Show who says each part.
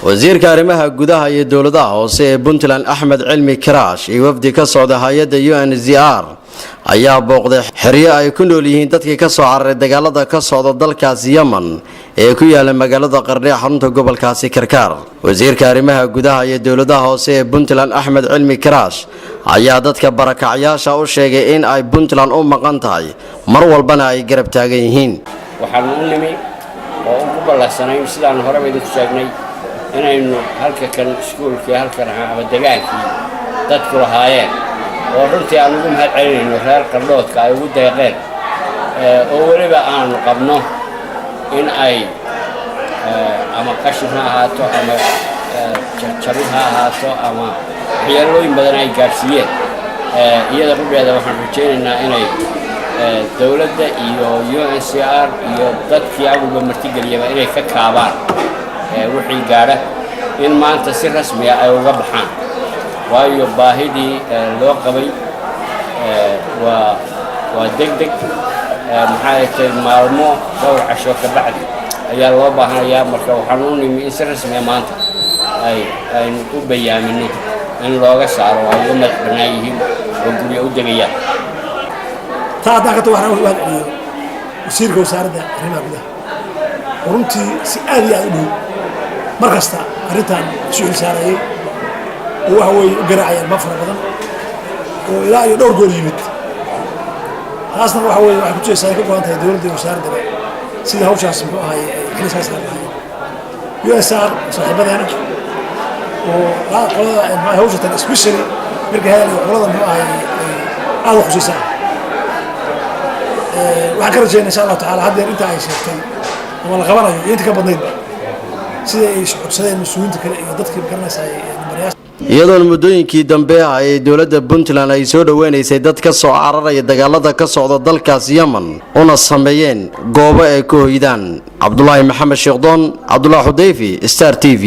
Speaker 1: wasiirka arrimaha gudaha iyo dowladaha hoose ee Puntland Axmed Cilmi Karaash iyo wafdi ka socda hay'adda UNHCR ayaa booqday xeryo ay ku nool yihiin dadkii ka soo cararay dagaalada ka socda dalkaas Yemen ee ku yaala magaalada Qardho xarunta gobolkaasi Karkaar. wasiirka arrimaha gudaha iyo dowladaha hoose ee Puntland Axmed Cilmi Karaash ayaa dadka barakacayaasha u sheegay in ay Puntland u maqan tahay mar walbana ay garab taagan yihiin.
Speaker 2: waxaan u nimi oo ku ballansanay sidaan hore bay sheegnay inaynu halka kan iskuulkii halkan ama dagaalkii dadku lahaayeen oo runtii aan ugu mahad celinayno reer Qardhoodka ay ugu deeqeen oo waliba aanu qabno in ay ama qashin ha ahaato ama jabin ha ahaato ama waxyeelooyin badan ay gaarsiiyeen iyada qudheeda waxaan rajaynaynaa inay dowladda iyo UNHCR iyo dadkii awalba martigeliyaba inay ka kaabaan wixii gaara in maanta si rasmi ah ay uga baxaan waayo baahidii loo qabay waa degdeg maxay tahay maalmo dhowr casho ka bacdi ayaa loo baahanayaa marka waxaan u nimi in si rasmi ah maanta aynu u bayaamino in looga saaro ay uga madax bannaan yihiin oo guryo u degayaan
Speaker 3: taada ka waxaan u wadaciyo wasiirka wasaaradda arrimaha gudaha runtii si aad iyo aad u dhow markasta arrintan isu xilsaarayay oo waxa weeye u garaacayaan ma fara badan oo ilaa iyo dhowr goor yimid taasna waxa weeye waxay ku jeesay ka go'an tahay dowladda iyo wasaaradda sida hawshaas muxuu ahaay kalisaas lahayd USR saaxiibadeena oo qolada ma hawshatan especially marka hada qolada muxuu ahaay aad u khusaysan waxaan ka rajaynaa insha Allah taala hadda inta ay sheegtay ama la qabanayo inta ka badnayd sida ay socodsadeen mas'uuliyiinta kale iyo dadkii garanaysa
Speaker 1: iyadoo muddooyinkii dambe ay dowladda Puntland ay soo dhaweynaysay dad ka soo cararaya dagaalada ka socda dalkaas Yemen una sameeyeen goobo ay ku hoydaan. Cabdullaahi Maxamed Sheekhdon, Cabdullaahi Xudayfi, Star TV.